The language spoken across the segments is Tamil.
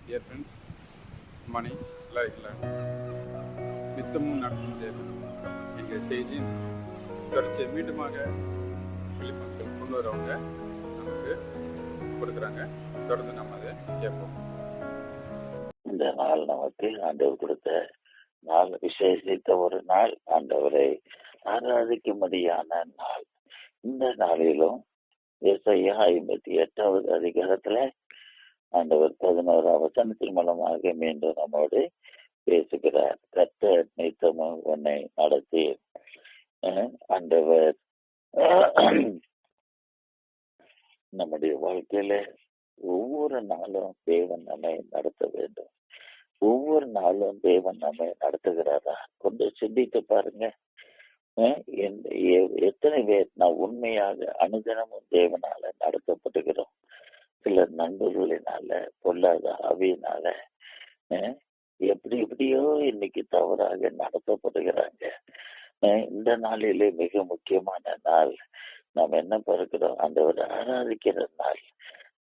Dear friends, morning. லைஃப்ல நித்தமும் நடத்தும் தேவன் எங்கள் செய்தியின் தொடர்ச்சியை மீண்டுமாக பிலிப்பன்கள் கொண்டு வரவங்க நமக்கு கொடுக்குறாங்க. தொடர்ந்து நம்ம அதை கேட்போம். இந்த நாள் நமக்கு ஆண்டவர் கொடுத்த நாள், விசேஷித்த ஒரு நாள், ஆண்டவரை ஆராதிக்கும்படியான நாள். இந்த நாளிலும் ஏசாயா 58வது அதிகாரத்துல ஆண்டவர் 11ஆம் வசனத்தின் மூலமாக மீண்டும் நம்மோடு பேசுகிறார். கர்த்தர் நித்தமும் உன்னை நடத்தி. ஆண்டவர் நம்முடைய வாழ்க்கையில ஒவ்வொரு நாளும் தேவன் நம்மை நடத்த வேண்டும். ஒவ்வொரு நாளும் தேவன் நம்மை நடத்துகிறாரா கொஞ்சம் சிந்தித்து பாருங்க. எத்தனை பேர் நான் உண்மையாக அனுதினமும் தேவனால நடத்தப்படுகிறோம்? சிலர் நண்பர்களினால, பொல்லாத ஆவியினால, எப்படி எப்படியோ இன்னைக்கு தவறாக நடத்தப்படுகிறாங்க. இந்த நாளிலே மிக முக்கியமான நாள். நாம் என்ன பார்க்கிறோம்? ஆண்டவரை ஆராதிக்கிற நாள்.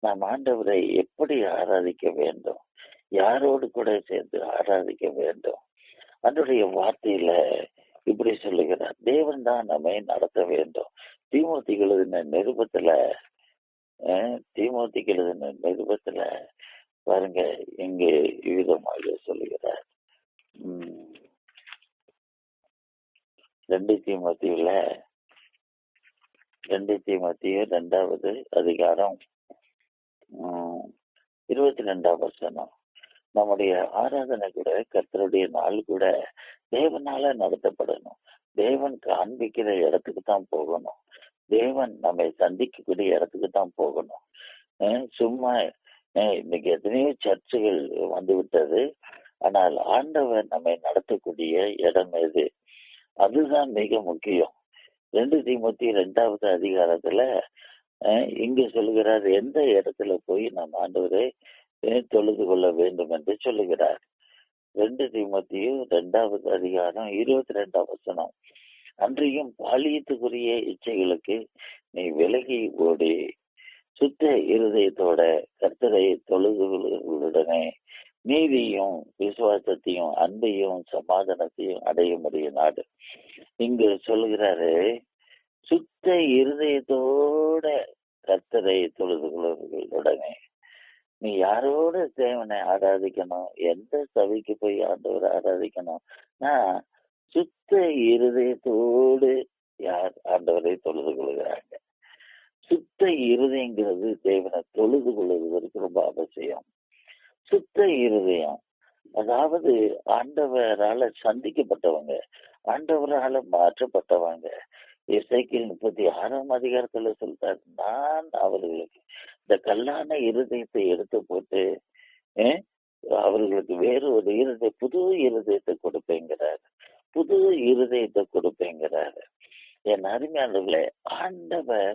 நாம் ஆண்டவரை எப்படி ஆராதிக்க வேண்டும்? யாரோடு கூட சேர்ந்து ஆராதிக்க வேண்டும்? அதனுடைய வார்த்தையில இப்படி சொல்லுகிறார், தேவன் தான் நம்மை நடத்த வேண்டும். தீமோத்தேயு எழுதின நிருபத்துல பாருங்க, இங்கு விதமாக சொல்லுகிறார். 2 தீமோத்தேயு 2வது அதிகாரம் 22ஆம் வசனம். நம்முடைய ஆராதனை கூட, கர்த்தருடைய நாள் கூட தேவனால நடத்தப்படணும். தேவன் காண்பிக்கிற இடத்துக்கு தான் போகணும். தேவன் நம்மை சந்திக்கக்கூடிய இடத்துக்கு தான் போகணும். சும்மா இன்னைக்கு எத்தனையோ சர்ச்சைகள் வந்து விட்டது. ஆனால் ஆண்டவர் நம்மை நடத்தக்கூடிய இடம் எது? அதுதான் மிக முக்கியம். 2 தீமோத்தேயு 2வது அதிகாரத்துல இங்க சொல்லுகிறார், எந்த இடத்துல போய் நம்ம ஆண்டவரை தொழுது கொள்ள வேண்டும் என்று சொல்லுகிறார். 2 தீமோத்தேயு 2வது அதிகாரம் 22ஆம் வசனம். அன்றையும் பாலியத்துக்குரிய இச்சைகளுக்கு நீ விலகி ஓடி சுத்த இருதயத்தோட கர்த்தரை தொழுதுகளுடனே நீதியும் விசுவாசத்தையும் அன்பையும் சமாதானத்தையும் அடைய முடியும் நாடு. இங்கு சொல்லுகிறாரு, சுத்த இருதயத்தோட கர்த்தரை தொழுதுகளுடனே. நீ யாரோட தேவனை ஆராதிக்கணும்? எந்த சபைக்கு போய் ஆண்டவரை ஆராதிக்கணும்? நான் சுத்த இருதயத்தோடு யார் ஆண்டவரை தொழுது கொள்கிறாங்க? சுத்த இருதயங்கிறது தேவனை தொழுது கொள்வதற்கு ரொம்ப அவசியம். சுத்த இருதயம் அதாவது ஆண்டவரால சந்திக்கப்பட்டவங்க, ஆண்டவரால மாற்றப்பட்டவங்க. எசேக்கியேல் 36ஆம் அதிகாரத்துல சொல்றாரு, நான் அவர்களுக்கு இந்த கல்லான இருதயத்தை எடுத்து போட்டு அவர்களுக்கு வேறு ஒரு புது இருதயத்தை கொடுப்பேங்கிறாரு. புது இருதயத்தை கொடுப்பேங்கிறாரு. என் அருமையானவர்களே, ஆண்டவர்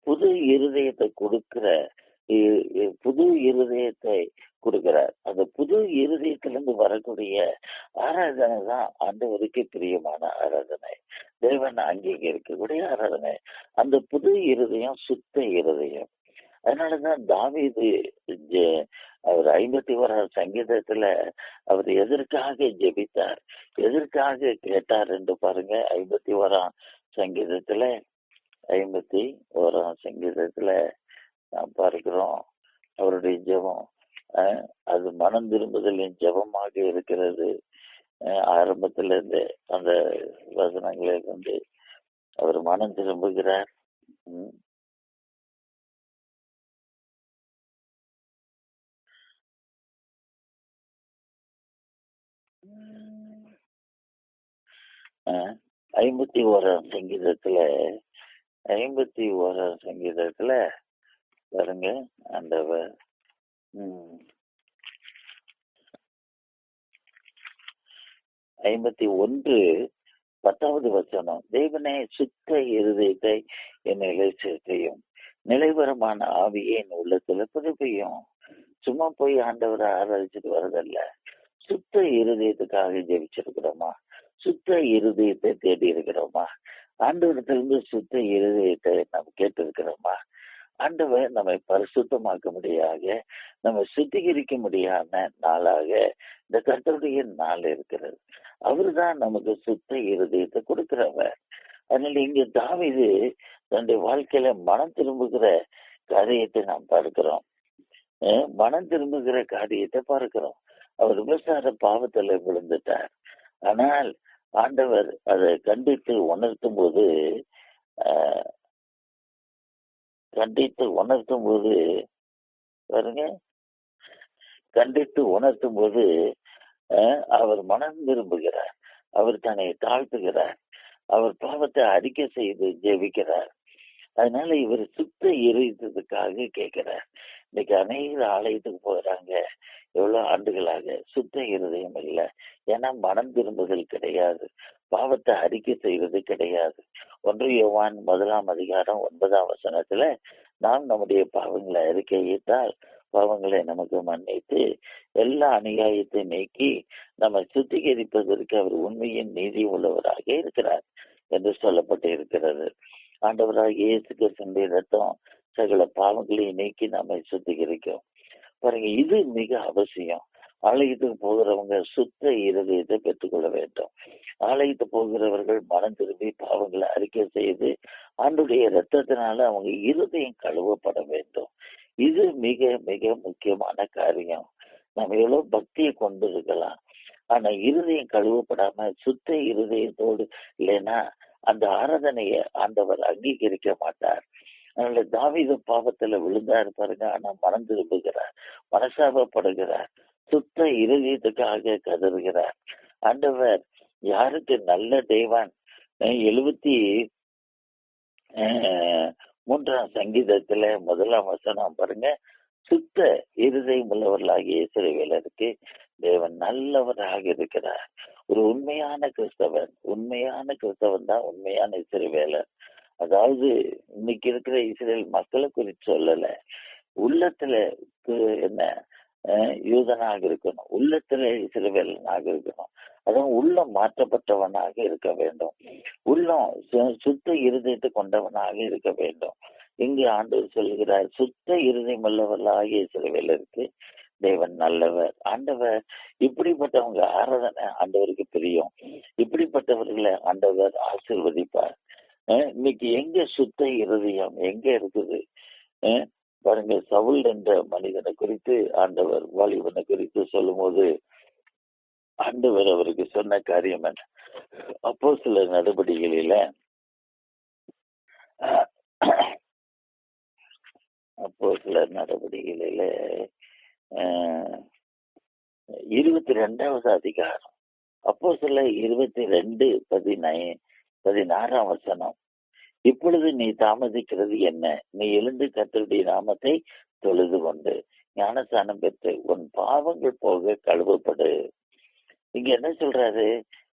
புது இருதயத்தை புது இருதயத்தை கொடுக்கிறார். அந்த புது இருதயத்திலிருந்து வரக்கூடிய ஆராதனை தான் ஆண்டவருக்கு பிரியமான ஆராதனை, தேவன் அங்கீகரிக்கக்கூடிய ஆராதனை. அந்த புது இருதயம் சுத்த இருதயம். அதனாலதான் தாவீது அவர் 51ஆம் சங்கீதத்துல அவர் எதற்காக ஜெபித்தார், எதற்காக கேட்டார் என்று பாருங்க. 51ஆம் சங்கீதத்துல 51ஆம் சங்கீதத்துல நாம் பார்க்கிறோம் அவருடைய ஜெபம். அது மனம் திரும்புதலின் ஜெபமாக இருக்கிறது. ஆரம்பத்துல இருந்து அந்த வசனங்களை கொண்டு அவர் மனம் திரும்புகிறார். அஹ் 51ஆம் சங்கீதத்துல பாருங்க, அந்த 51:10 வசனம். தேவனே, சுத்த இருதயத்தை என்னை செய்யும், நிலைவரமான ஆவியை என் உள்ளத்துல புதுப்பியும். சும்மா போய் ஆண்டவரை ஆராதிச்சுட்டு வரதல்ல, சுத்த இருதயத்துக்காக ஜெபிச்சிருக்கிறோமா? சுத்த இருதயத்தை தேடி இருக்கிறோமா? ஆண்டவரத்திலிருந்து சுத்த இருதயத்தை நாம் கேட்டு இருக்கிறோமா? ஆண்டவர் நம்மை பரிசுத்தமாக்க முடியாக, நம்மை சுத்திகரிக்க முடியாத நாளாக இந்த கர்த்தருடைய நாள் இருக்கிறது. அவர்தான் நமக்கு சுத்த இருதயத்தை கொடுக்கிறவர். அதனால இங்க தாவீது தன்னுடைய வாழ்க்கையில மனம் திரும்புகிற காரியத்தை நாம் பார்க்கிறோம். மனம் திரும்புகிற காரியத்தை பார்க்கிறோம். அவர் விபச்சார பாவத்துல விழுந்துட்டார். ஆனால் ஆண்டவர் அதை கண்டித்து உணர்த்தும் போது பாருங்க, கண்டித்து உணர்த்தும் போது அவர் மனம் திரும்புகிறார். அவர் தன்னை தாழ்த்துகிறார். அவர் பாவத்தை அறிக்கை செய்து ஜெபிக்கிறார். அதனால இவர் சுத்த இருதயத்துக்காக கேட்கிறார். இன்னைக்கு அநேக ஆலயத்துக்கு போகிறாங்க, எவ்வளவு ஆண்டுகளாக சுத்த இருதயம் இல்லை. ஏன்னா மனம் திரும்புதல் கிடையாது, பாவத்தை அறிக்கை செய்வது கிடையாது. 1 யோவான் 1:9 நாம் நம்முடைய பாவங்களை அறிக்கையிட்டால் பாவங்களை நமக்கு மன்னித்து எல்லா அநியாயத்தை நீக்கி நம்ம சுத்திகரிப்பதற்கு அவர் உண்மையின் நீதி உள்ளவராக இருக்கிறார் என்று சொல்லப்பட்டு இருக்கிறது. ஆண்டவராக இயேசு கிறிஸ்துவின் ரத்தம் சகல பாவங்களை நீக்கி நம்மை சுத்திகரிக்கும். பாருங்க, இது மிக அவசியம். ஆலயத்துக்கு போகிறவங்க சுத்த இருதயத்தை பெற்றுக்கொள்ள வேண்டும். ஆலயத்துக்கு போகிறவர்கள் மனம் திரும்பி பாவங்களை அறிக்கை செய்து ஆண்டுடைய ரத்தத்தினால அவங்க இருதயம் கழுவப்பட வேண்டும். இது மிக மிக முக்கியமான காரியம். நம்ம எவ்வளவு பக்தியை கொண்டு இருக்கலாம், ஆனா இருதயம் கழுவப்படாம சுத்த இருதயத்தோடு இல்லைன்னா அந்த ஆராதனையை ஆண்டவர் அங்கீகரிக்க மாட்டார். அதனால தாவீது பாவத்துல விழுந்தாரு பாருங்க, ஆனா மனம் திரும்புகிறார், மனசாபப்படுகிறார், சுத்த இருதயத்துக்காக கதறுகிறார். ஆண்டவர் யாருக்கு நல்ல தேவன் 73 சங்கீதத்துல 1 பாருங்க, சுத்த இருதயம் உள்ளவர்களாகிய இஸ்ரவேலருக்கு தேவன் நல்லவராக இருக்கிறார். ஒரு உண்மையான கிறிஸ்தவன் தான் உண்மையான இஸ்ரவேலர். அதாவது இன்னைக்கு இருக்கிற இஸ்ரேல் மக்களை குறித்து சொல்லல, உள்ளத்துல என்ன யூதனாக இருக்கணும், உள்ளத்துல இஸ்ரவேலனாக இருக்கணும். அதான் உள்ளம் மாற்றப்பட்டவனாக இருக்க வேண்டும், உள்ளம் சுத்த இருதயத்தை கொண்டவனாக இருக்க வேண்டும். இங்கு ஆண்டவர் சொல்கிறார், சுத்த இருதயம் உள்ளவர்களாகிய இஸ்ரவேலருக்கு தேவன் நல்லவர். ஆண்டவர் இப்படிப்பட்டவங்க ஆராதனை ஆண்டவருக்கு பிரியும். இப்படிப்பட்டவர்களை ஆண்டவர் ஆசீர்வதிப்பார். இன்னைக்கு எங்க சுத்த இருதயம் எங்க இருக்குது பாருங்க. சவுல் என்ற மனிதனை குறித்து ஆண்டவர் வாலிபனை குறித்து சொல்லும் போது ஆண்டவர் அவருக்கு சொன்ன காரியம் என்ன? அப்போஸ்தலர் நடபடிகளில 22வது அதிகாரம், அப்போஸ்தலர் 22:16 இப்பொழுது நீ தாமதிக்கிறது என்ன? நீ எழுந்து கர்த்தருடைய நாமத்தை தொழுது கொண்டு ஞானஸ்நானம் பெற்று உன் பாவங்கள் போக கழுவப்படு. இங்க என்ன சொல்றாரு?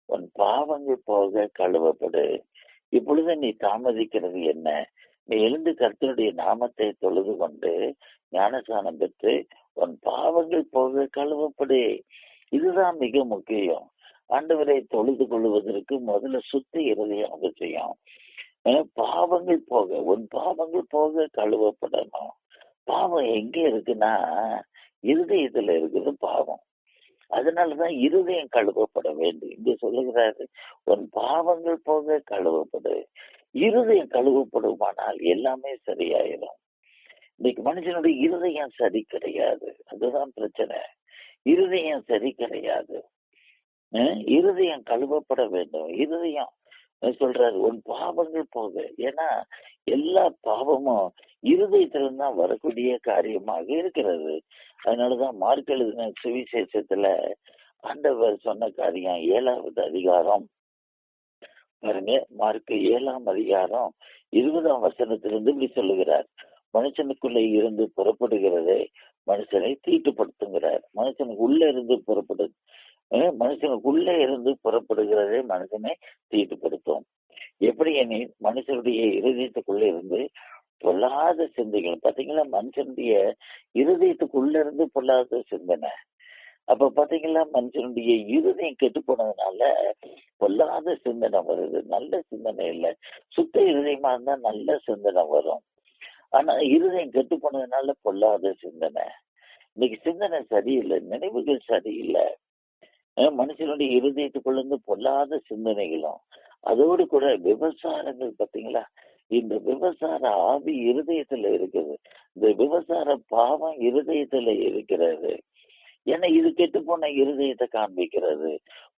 உன் பாவங்கள் போக கழுவப்படு. இப்பொழுது நீ தாமதிக்கிறது என்ன? நீ எழுந்து கர்த்தருடைய நாமத்தை தொழுது கொண்டு ஞானஸ்நானம் பெற்று உன் பாவங்கள் போக கழுவப்படு. இதுதான் மிக முக்கியம். ஆண்டவரை தொழுது கொள்வதற்கு முதல்ல சுத்த இருதயம் அவசியம். பாவங்கள் போக, உன் பாவங்கள் போக கழுவப்படணும். பாவம் எங்க இருக்குன்னா இருதயத்துல இருக்குது பாவம். அதனாலதான் இருதயம் கழுவப்பட வேண்டும். இங்க சொல்லுகிறாரு, உன் பாவங்கள் போக கழுவப்படு. இருதயம் கழுவப்படுமானால் எல்லாமே சரியாயிடும். இன்னைக்கு மனுஷனுடைய இருதயம் சரி கிடையாது, அதுதான் பிரச்சனை. இருதயம் சரி கிடையாது. இருதயம் கழுவப்பட வேண்டும். இருதயம் சொல்றாரு உன் பாவங்கள் போக. ஏன்னா எல்லா பாவமும் இருதயத்திலிருந்தான் வரக்கூடிய காரியமாக இருக்கிறது. அதனாலதான் மார்க் எழுதின சுவிசேஷத்துல ஆண்டவர் சொன்ன காரியம் 7வது அதிகாரம் பாருங்க. மார்க் 7ஆம் அதிகாரம் 20ஆம் வசனத்திலிருந்து இப்படி சொல்லுகிறார், மனுஷனுக்குள்ளே இருந்து புறப்படுகிறதே மனுஷனை தீட்டுப்படுத்துங்கிறார். மனுஷனுக்குள்ளே இருந்து புறப்படுகிறதே மனுஷனை தீட்டுப்படுத்தும். எப்படி எனில் மனுஷனுடைய இருதயத்துக்குள்ள இருந்து பொல்லாத சிந்தைகள். பாத்தீங்களா, மனுஷனுடைய இருதயத்துக்குள்ள இருந்து பொல்லாத சிந்தனை. அப்ப பாத்தீங்களா, மனுஷனுடைய இருதயம் கெட்டு போனதுனால பொல்லாத சிந்தனை வருது, நல்ல சிந்தனை இல்லை. சுத்த இருதயமா இருந்தா நல்ல சிந்தனை வரும். ஆனா இருதயம் கெட்டு போனதுனால பொல்லாத சிந்தனை. இன்னைக்கு சிந்தனை சரியில்லை, நினைவுகள் சரியில்லை. மனுஷனுடைய இருதயத்துக்குள்ள இருந்து பொல்லாத சிந்தனைகளும், அதோடு கூட விபசாரங்கள் பாத்தீங்களா? இந்த விபசார ஆவி இருதயத்துல இருக்குது. இந்த விபசார பாவம் இருதயத்துல இருக்கிறது. ஏன்னா இது கெட்டு போன இருதயத்தை காண்பிக்கிறது.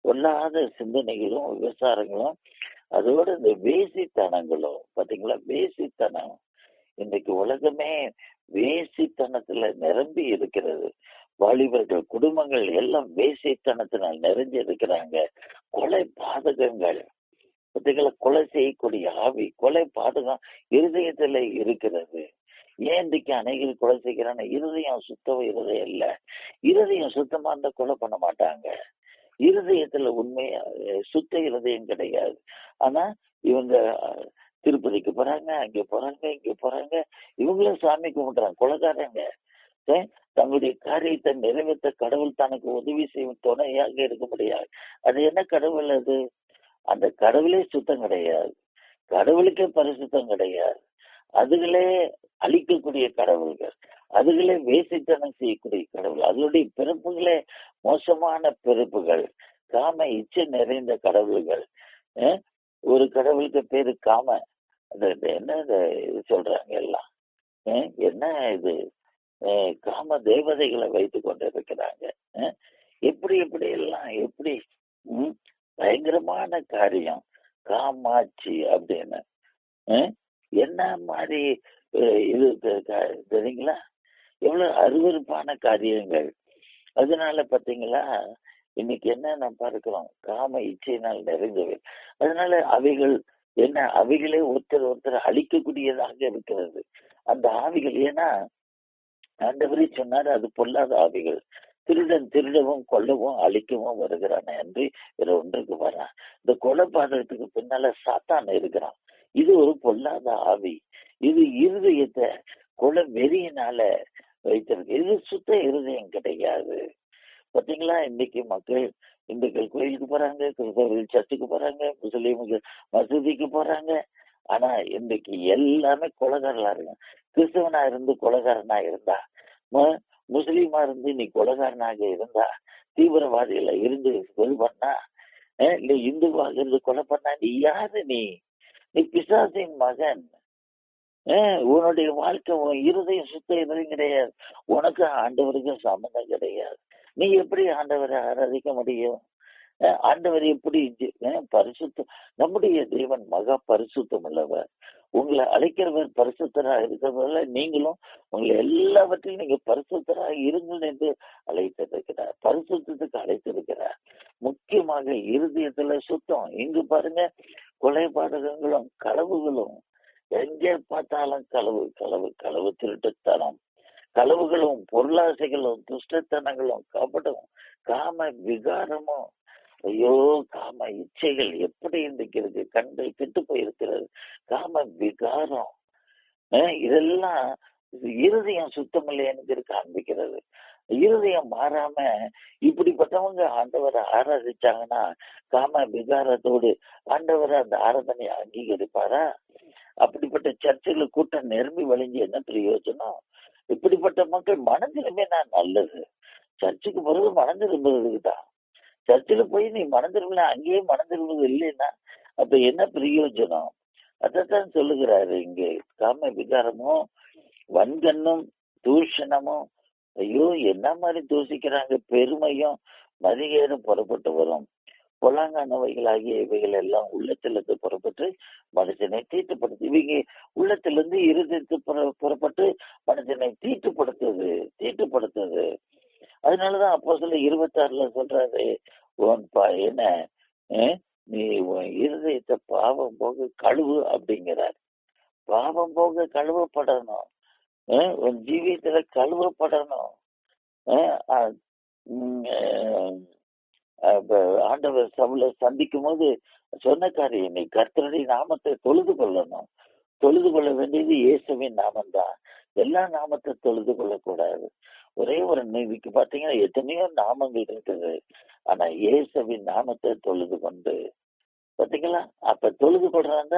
பொல்லாத சிந்தனைகளும் விபசாரங்களும், அதோட இந்த வேசித்தனங்களும் பாத்தீங்களா? வேசித்தனம். இன்னைக்கு உலகமே வேசித்தனத்துல நிரம்பி இருக்கிறது. வாலிபர்கள், குடும்பங்கள் எல்லாம் வேசித்தனத்தினால் நிறைஞ்சு இருக்கிறாங்க. கொலை பாதகங்கள் பாத்தீங்களா? கொலை செய்யக்கூடிய ஆவி, கொலை பாதகம் இருதயத்துல இருக்கிறது. ஏன் இன்றைக்கு அநேகர் கொலை செய்கிறாங்க? இருதயம் சுத்தம் இருதயம் இல்ல. இருதயம் சுத்தமா இருந்தா கொலை பண்ண மாட்டாங்க. இருதயத்துல உண்மையா சுத்த இருதயம் கிடையாது. ஆனா இவங்க திருப்பதிக்கு போறாங்க, அங்க போறாங்க, இங்க போறாங்க, இவங்களும் சாமி கும்பிடுறாங்க. கொலைகாரங்க தங்களுடைய காரியத்தை நிறைவேற்ற கடவுள் தனக்கு உதவி செய்யும் துணையாக இருக்க முடியாது. அது என்ன கடவுள்? அது அந்த கடவுளே சுத்தம் கிடையாது. கடவுளுக்கே பரிசுத்தம் கிடையாது. அதுகளே அழிக்கக்கூடிய கடவுள்கள், அதுகளே வேசித்தனம் செய்யக்கூடிய கடவுள், அதனுடைய பிறப்புகளே மோசமான பிறப்புகள், காம இச்சை நிறைந்த கடவுள்கள். ஒரு கடவுளுக்கு பேரு காம, என்ன இது சொல்றாங்க எல்லாம், என்ன இது காம தேவதைகளை வைத்து கொண்டு இருக்கிறாங்க. எப்படி எப்படி எல்லாம் எப்படி பயங்கரமான காரியம் காமாட்சி அப்படின்னு என்ன மாதிரி இது தெரியுங்களா? எவ்வளவு அருவருப்பான காரியங்கள். அதனால பாத்தீங்களா இன்னைக்கு என்ன நம்ம பார்க்கிறோம்? காம இச்சையினால் நிறைந்தவை. அதனால அவைகள் என்ன, அவைகளே ஒருத்தர் அழிக்கக்கூடியதாக இருக்கிறது அந்த ஆவிகள். ஏன்னா ஆண்டவரே சொன்னாரு, அது பொல்லாத ஆவிகள். திருடன் திருடவும் கொல்லவும் அழிக்கவும் வருகிறான் என்று வேற ஒன்றுக்கு வரான். இந்த கொலை பாதகத்துக்கு பின்னால சாத்தான் இருக்கிறான். இது ஒரு பொல்லாத ஆவி. இது இருதயத்தை கொலை வெறியினால வைத்திருக்கு. இது சுத்த இருதயம் கிடையாது. பாத்தீங்களா? இன்னைக்கு மக்கள் இந்துக்கள் கோயிலுக்கு போறாங்க, கிறிஸ்தவர்கள் சர்ச்சுக்கு போறாங்க, முஸ்லீம்கள் மசூதிக்கு போறாங்க. ஆனா இன்னைக்கு எல்லாமே கொலைகாரலா இருக்காங்க. கிறிஸ்தவனா இருந்து கொலைகாரனா இருந்தா, முஸ்லீமா இருந்து நீ கொலைகாரனாக இருந்தா, தீவிரவாதிகள இருந்து கொலை பண்ணா, இல்ல இந்துவாக இருந்து கொலை பண்ணா, நீ யாரு? நீ பிசாசின் மகன். உன்னுடைய வாழ்க்கை, உன் இருதயம் சுத்த இருதயம் கிடையாது. உனக்கு ஆண்டவருக்கும் சம்பந்தம் கிடையாது. நீ எப்படி ஆண்டவரை ஆராதிக்க முடியும்? ஆண்டவர் எப்படி பரிசுத்தம்? நம்முடைய தேவன் மகா பரிசுத்தம் உள்ளவர். உங்களை அழைக்கிறவர் பரிசுத்தராக இருக்கிறவர்கள, நீங்களும் உங்களை எல்லாவற்றையும் நீங்க பரிசுத்தராக இருங்கள் என்று அழைத்திருக்கிறார். பரிசுத்தத்துக்கு அழைத்திருக்கிறார். முக்கியமாக இருதயத்துல சுத்தம். இங்கு பாருங்க, கொலை பாதகங்களும் களவுகளும், எங்கே பார்த்தாலும் களவு களவு களவு, திருட்டுத்தனம், களவுகளும், பொருளாசைகளும், துஷ்டத்தனங்களும், கபடும், காம விகாரமும். ஐயோ, காம இச்சைகள் எப்படி இன்றைக்கு இருக்கு! கண்கள் கெட்டு போயிருக்கிறது. காம விகாரம், இதெல்லாம் இருதயம் சுத்தம் இல்லைன்னு காண்பிக்கிறது. இருதயம் மாறாம இப்படிப்பட்டவங்க ஆண்டவரை ஆராதிச்சாங்கன்னா, காம விகாரத்தோடு ஆண்டவரை அந்த ஆராதனையை அங்கீகரிப்பாரா? அப்படிப்பட்ட சர்ச்சைகளை கூட்டம் நிரம்பி வழிஞ்சு என்ன பிரயோஜனம்? இப்படிப்பட்ட மக்கள் மனம் திரும்பினா நல்லது. சர்ச்சுக்கு பிறகு மனம் திரும்புறதுக்கு தான். சர்ச்சில் போய் நீ மனம் திரும்பல, அங்கேயே மனம் திரும்புவது இல்லைன்னா அப்ப என்ன பிரயோஜனம்? அதைத்தான் சொல்லுகிறாரு இங்கே. காம விகாரமும் வன்கண்ணும் தூஷணமும். ஐயோ, என்ன மாதிரி தூசிக்கிறாங்க! பெருமையும் மதிகேடும் புறப்பட்டு வரும். பொல்லாங்கானவைகளாகிய இவைகள் எல்லாம் உள்ளத்திலிருந்து புறப்பட்டு மனுஷனை தீட்டுப்படுத்து. இவங்க உள்ளத்திலிருந்து இருதயத்து புறப்பட்டு மனுஷனை தீட்டுப்படுத்துது. அதனாலதான் அப்போஸ்தலர் 26 சொல்றாரு, என்ன நீ இருதயத்தை பாவம் போக கழுவு அப்படிங்கிறார். பாவம் போக கழுவப்படணும். உன் ஜீவியத்துல கழுவப்படணும். ஆண்டவர் சவுல சந்திக்கும் போது சொன்ன காரியம், நீ கர்த்தருடைய நாமத்தை தொழுது கொள்ளணும். தொழுது கொள்ள வேண்டியது இயேசுவின் நாமம் தான். எல்லா நாமத்தை தொழுது கொள்ளக்கூடாது. ஒரே ஒரு நீதிக்கு பாத்தீங்கன்னா எத்தனையோ நாமங்கள் இருக்குது. ஆனா இயேசுவின் நாமத்தை தொழுது கொண்டு பாத்தீங்களா, அப்ப தொழுது கொள்றாங்க.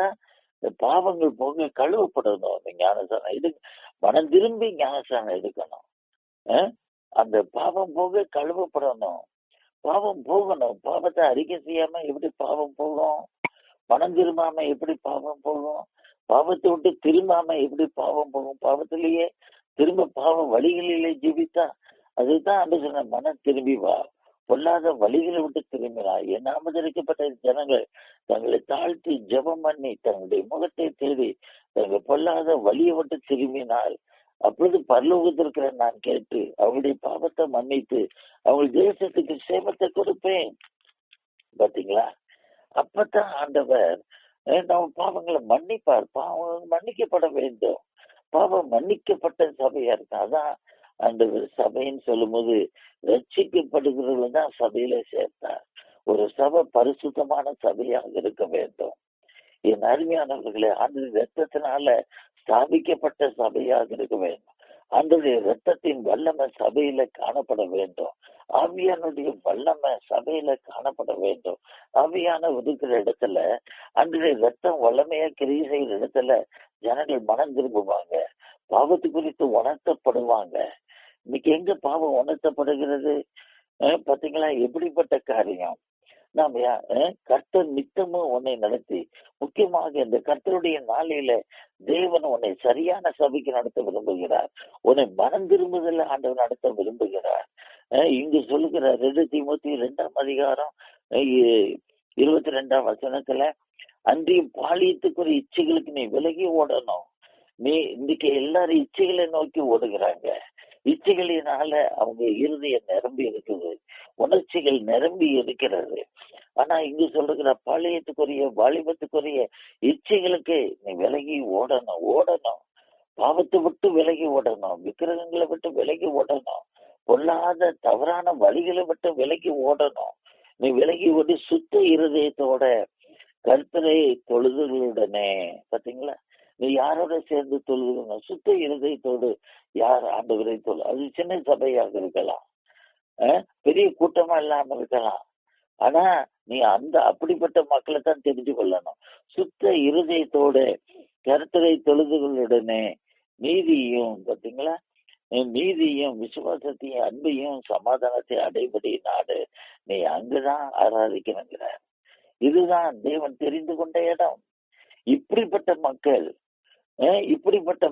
இந்த பாவங்கள் போக கழுவப்படணும். அந்த ஞானஸ்தானம் மனம் திரும்பி ஞானஸ்தானம் எடுக்கணும். அந்த பாவம் போக கழுவப்படணும். பாவம் போகணும். பாவத்தை அறிக்கை செய்யாம எப்படி பாவம் போகும்? மனம் திரும்பாம எப்படி பாவம் போகும்? பாவத்தை விட்டு திரும்பாம எப்படி பாவம் போகும்? பாவத்திலேயே திரும்ப பாவ வழிகளிலே ஜீவித்தா அதுதான் அந்த சொன்ன, மனம் திரும்பி வா, பொல்லாத வழிகளை விட்டு திரும்பினா. நாமதரிக்கப்பட்ட ஜனங்கள் தங்களை தாழ்த்தி ஜெபம் பண்ணி தங்களுடைய முகத்தை தேடி தங்கள் பொல்லாத வழியை விட்டு திரும்பினால் அப்பொழுது பரலோகத்திற்கிற நான் கேட்டு அவங்களுடைய பாவத்தை மன்னித்து அவங்க தேசத்துக்கு சேமத்தை கொடுப்பேன். பாத்தீங்களா? அப்பதான் ஆண்டவர் நம்ம பாவங்களை மன்னிப்பார். பாவம் மன்னிக்கப்பட வேண்டும். பாவம் மன்னிக்கப்பட்ட சபையா இருக்கு. அதான் ஆண்டவர் சபைன்னு சொல்லும் போது ரட்சிக்கப்படுகிறவர்கள் தான் சபையில சேர்த்தார். ஒரு சபை பரிசுத்தமான சபையாக இருக்க வேண்டும். என் அருமையானவர்களே, ஆண்டவருடைய ரத்தத்தினால ஸ்தாபிக்கப்பட்ட சபையாக இருக்க வேண்டும். ஆண்டவருடைய ரத்தத்தின் வல்லமை சபையில காணப்பட வேண்டும். ஆவியானுடைய வல்லமை சபையில காணப்பட வேண்டும். ஆவியான இருக்கிற இடத்துல அன்றைய ரத்தம் வல்லமையா கிரியை செய்கிற இடத்துல ஜனங்கள் மனம் திரும்புவாங்க. பாவத்து குறித்து உணர்த்தப்படுவாங்க. இன்னைக்கு எங்க பாவம் உணர்த்தப்படுகிறது? பாத்தீங்களா? எப்படிப்பட்ட காரியம்! நாம் கர்த்தர் நித்தமும் உன்னை நடத்தி, முக்கியமாக இந்த கர்த்தருடைய நாளில தேவன் உன்னை சரியான சபைக்கு நடத்த விரும்புகிறார். உன்னை மனம் திரும்புதல ஆண்டவர் நடத்த விரும்புகிறார். இங்கு சொல்லுகிறார் 2 தீமோத்தேயு 2ஆம் அதிகாரம் 22ஆம் வசனத்துல, அன்றையும் பாலியத்துக்குரிய இச்சைகளுக்கு நீ விலகி ஓடணும். நீ இன்னைக்கு எல்லாரும் இச்சைகளை நோக்கி ஓடுகிறாங்க. இச்சைகளினால அவங்க இருதயம் நிரம்பி இருக்குது, உணர்ச்சிகள் நிரம்பி இருக்கிறது. ஆனா இங்க சொல்லுகிற பாலியத்துக்குரிய வாலிபத்துக்குரிய இச்சைகளுக்கு நீ விலகி ஓடணும். பாவத்தை விட்டு விலகி ஓடணும். விக்கிரகங்களை விட்டு விலகி ஓடணும். பொல்லாத தவறான வழிகளை விட்டு விலகி ஓடணும். நீ விலகி ஓடி சுத்த இருதயத்தோட கர்த்தரை தொழுதுகளுடனே. பாத்தீங்களா? நீ யாரோட சேர்ந்து தொழுகணும்? சுத்த இருதயத்தோடு. யார் ஆண்டவரை தொழு? அது சின்ன சபையாக இருக்கலாம், பெரிய கூட்டமா இல்லாம இருக்கலாம். ஆனா நீ அப்படிப்பட்ட மக்களை தான் தெரிஞ்சு கொள்ளணும். சுத்த இருதயத்தோடு கர்த்தரை தொழுதுகளுடனே நீதியும், பாத்தீங்களா, நீதியும் விசுவாசத்தையும் அன்பையும் சமாதானத்தை அடைபடி நாடு. நீ அங்குதான் ஆராதிக்கணுங்கிற. இதுதான் தேவன் தெரிந்து கொண்ட இடம். இப்படிப்பட்ட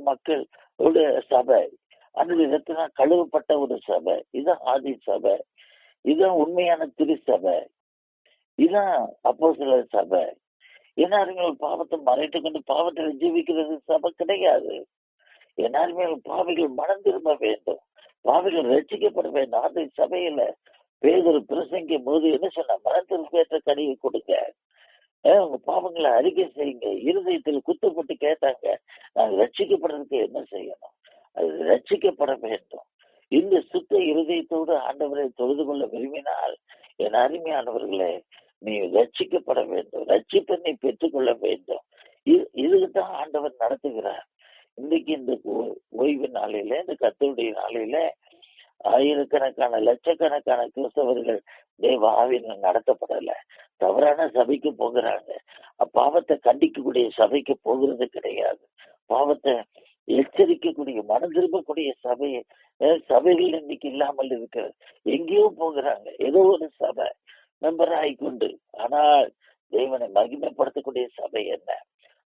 மக்கள் ஒரு சபை, அந்த விதத்தினா கழுவப்பட்ட ஒரு சபை. இதான் ஆதி சபை, இதான் உண்மையான திருச்சபை, இதான் அப்போஸ்தலர் சபை. எல்லாருமே பாவத்தை மறைத்து கொண்டு பாவத்தில் ஜீவிக்கிறது சபை கிடையாது. எல்லாருமே பாவிகள் மனம் திரும்ப வேண்டும், பாவிகள் ரட்சிக்கப்பட வேண்டும். ஆதி சபையில பேதுரு பிரசங்கிக்கும் போது என்ன சொன்ன? மனத்திற்கு ஏற்ற கனியை கொடுங்க, உங்க பாவங்களை அறிக்கை செய்யுங்க. இருதயத்தில் குத்துப்பட்டு கேட்டாங்க, நான் ரட்சிக்கப்படுறதுக்கு என்ன செய்யணும்? அது ரட்சிக்கப்பட வேண்டும். இந்த சுத்த இருதயத்தோடு ஆண்டவரை தொழுது கொள்ள விரும்பினால் என் அருமையானவர்களே, நீ ரட்சிக்கப்பட வேண்டும். ரட்சிப்பை நீ பெற்றுக்கொள்ள வேண்டும். இதுக்குதான் ஆண்டவர் நடத்துகிறார். இன்னைக்கு இந்த ஓய்வு நாளையில, இந்த கர்த்தருடைய நாளையில ஆயிரக்கணக்கான லட்சக்கணக்கான கிறிஸ்தவர்கள் தேவ ஆவியினால் நடத்தப்படல. தவறான சபைக்கு போகிறாங்க. பாவத்தை கண்டிக்கக்கூடிய சபைக்கு போகிறது கிடையாது. பாவத்தை எச்சரிக்கக்கூடிய, மனம் திரும்பக்கூடிய சபைகள் இன்னைக்கு இல்லாமல் இருக்கிறது. எங்கேயோ போகிறாங்க, ஏதோ ஒரு சபை மெம்பர் ஆகிக்கொண்டு. ஆனால் தேவனை மகிமைப்படுத்தக்கூடிய சபை என்ன?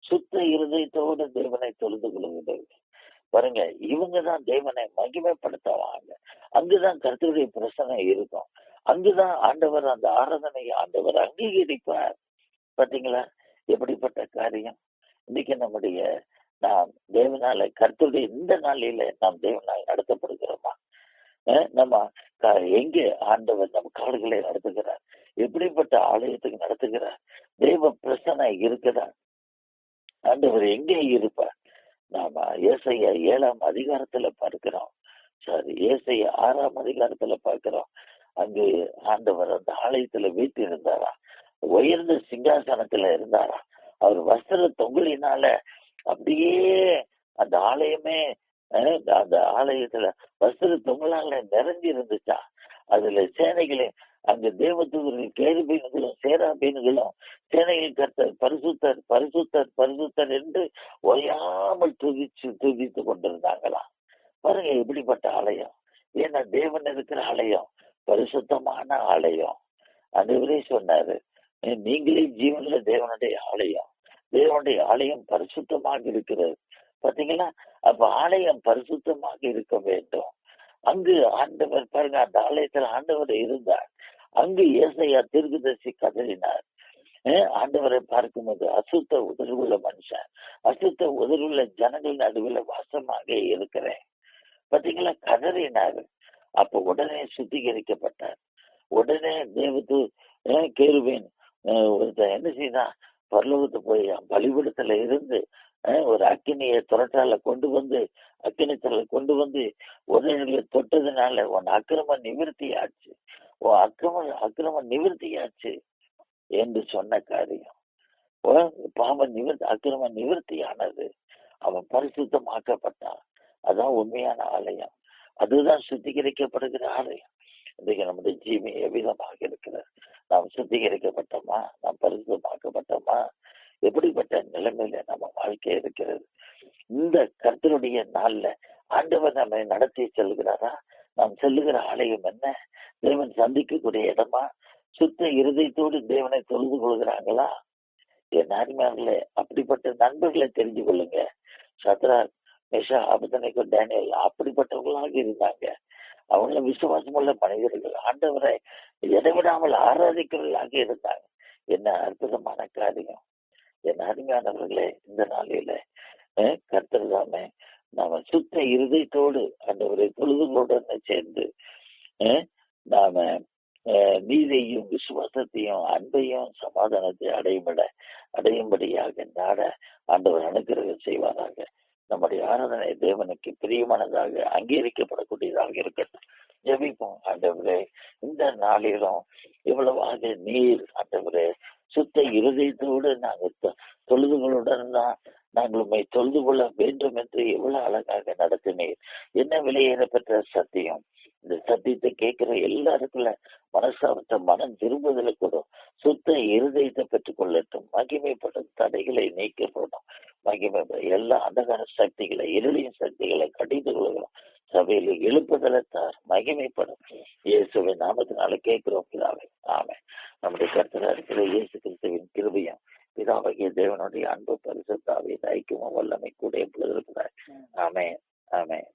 சுத்த இருதயத்தோடு தேவனை தொழுது கொள்வது. பாருங்க, இவங்கதான் தேவனை மகிமைப்படுத்துவாங்க. அங்குதான் கர்த்தருடைய பிரசனை இருக்கும். அங்குதான் ஆண்டவர் அந்த ஆராதனை ஆண்டவர் அங்கீகரிப்பார். பாத்தீங்களா எப்படிப்பட்ட காரியம்! இன்னைக்கு நாம் தேவனால, கர்த்தருடைய இந்த நாளில நாம் தேவனால் நடத்தப்படுகிறோமா? நம்ம எங்க ஆண்டவர் நம் கால்களை நடத்துகிறார்? எப்படிப்பட்ட ஆலயத்துக்கு நடத்துகிறார்? தேவ பிரசனை இருக்குதா? ஆண்டவர் எங்கே இருப்பார்? நாம ஏசாயா 7ஆம் அதிகாரத்துல பார்க்கிறோம். ஏசாயா 6ஆம் அதிகாரத்துல பார்க்கிறோம். அங்கு ஆண்டவர் அந்த ஆலயத்துல வீட்டிருந்தாரா, உயர்ந்த சிங்காசனத்துல இருந்தாரா. அவர் வஸ்திர தொங்கலினால அப்படியே அந்த ஆலயமே, அந்த ஆலயத்துல வஸ்திர தொங்கலால நிறைஞ்சு இருந்துச்சா. அதுல சேனைகளை அங்க தேவதூதர்கள் கேருபீன்களும் சேராபீன்களும் சேனையில் கர்த்தர் பரிசுத்தர் பரிசுத்தர் பரிசுத்தர் என்று ஓயாமல் துதித்து கொண்டிருந்தாங்களாம். பாருங்க எப்படிப்பட்ட ஆலயம். ஏன்னா தேவன் இருக்கிற ஆலயம் பரிசுத்தமான ஆலயம். அதுவரே சொன்னாரு, நீங்களே ஜீவன்ல தேவனுடைய ஆலயம், தேவனுடைய ஆலயம் பரிசுத்தமாக இருக்கிறது. பாத்தீங்களா? அப்ப ஆலயம் பரிசுத்தமாக இருக்க வேண்டும். அங்கு ஆண்டவர் பாருங்க, அந்த ஆலயத்தில் ஆண்டவர் இருந்தார். அங்கு ஏசாயா தீர்க்கதரிசி கதறினார். ஆண்டவரை பார்க்கும்போது அசுத்த உதர்வுள்ள மனுஷன், அசுத்த உதர்வுள்ள ஜனங்கள் நடுவில் வாசமாக இருக்கிறேன். பாத்தீங்களா? கதறினார். அப்ப உடனே சுத்திகரிக்கப்பட்டார். உடனே தேவத்து கேருபீன் ஒருத்தன் என்ன செய்தான், பரலோகத்து போய் பலிபீடத்துல இருந்து ஒரு அக்கினியை துரட்டால கொண்டு வந்து, அக்கினித்தல கொண்டு வந்து உடனே தொட்டதுனால உன் அக்கிரம நிவர்த்தி ஆச்சு, உன் அக்கிரம நிவர்த்தி ஆச்சு என்று சொன்ன காரியம். பாவ அக்கிரம நிவர்த்தி ஆனது. அவன் பரிசுத்தமாக்கப்பட்டான். அதான் உண்மையான ஆலயம். அதுதான் சுத்திகரிக்கப்படுகிற ஆலயம். இன்றைக்கு நம்முடைய ஜீவி எவ்விதமாக இருக்கிறது? நாம் சுத்திகரிக்கப்பட்டோமா? நாம் பரிசுத்தமாக்கப்பட்டோமா? எப்படிப்பட்ட நிலைமையில நம்ம வாழ்க்கை இருக்கிறது? இந்த கர்த்தருடைய நாள்ல ஆண்டவர் நம்மை நடத்தி செல்கிறாரா? நாம் செல்லுகிற ஆலயம் என்ன? தேவன் சந்திக்கக்கூடிய இடமா? சுத்த இருதயத்தோடு தேவனை தொழுது கொள்கிறாங்களா? என் அருமையாளர்களே, அப்படிப்பட்ட நண்பர்களை தெரிஞ்சு கொள்ளுங்க. சத்ராக், மேஷா, அபேத்நேகோ, டேனியல் அப்படிப்பட்டவர்களாக இருந்தாங்க. அவங்க விசுவாசமுள்ள மனிதர்கள், ஆண்டவரை இடைவிடாமல் ஆராதிக்கிறவர்களாக இருந்தாங்க. என்ன அற்புதமான காரியம்! என் அருமையானவர்களே, இந்த நாளில கர்த்தர் தாமே நாம சுத்த இருதயத்தோடு ஆண்டவரை தொழுதுகளுடன் சேர்ந்து நாம நீதியையும் விசுவாசத்தையும் அன்பையும் சமாதானத்தை அடையும்படியாக நாட ஆண்டவர் அனுக்கிரகம் செய்வாராக. நம்முடைய ஆராதனை தேவனுக்கு பிரியமானதாக அங்கீகரிக்கப்படக்கூடியதாக இருக்கட்டும். ஜெபிப்போம். ஆண்டவரே, இந்த நாளிலும் இவ்வளவாக நீர் ஆண்டவரே சுத்த இருதயத்தோடு நாங்கள் தொழுதுகளுடன் தான் நாங்கள் உண்மை தொழுது கொள்ள வேண்டும் என்று எவ்வளவு அழகாக நடத்தினீர். என்ன விலையேற பெற்ற சத்தியம். இந்த சத்தியத்தை கேட்கிற எல்லாருக்குள்ள மனசாபத்தை மனம் திரும்புதல கூட சுத்த இருதயத்தை பெற்றுக் கொள்ளட்டும். மகிமைப்படும் தடைகளை நீக்கப்படும். மகிமைப்படும் எல்லா அந்தகார சக்திகளை, இருளின் சக்திகளை கடிந்து கொள்கிறோம். சபையில எழுப்புதலத்தார் மகிமைப்படும். இயேசுவின் நாமத்தினால கேட்கிறோம் பிதாவே, ஆமென். நம்முடைய கர்த்தரா இருக்கிற இயேசு கிறிஸ்துவின் கிருபையும் பிதாவாகிய தேவனுடைய அன்பு பரிசுத்த ஆவியின் ஐக்கியமும் வல்லமை கூட எப்பொழுது இருக்கிறார். ஆமென், ஆமென்.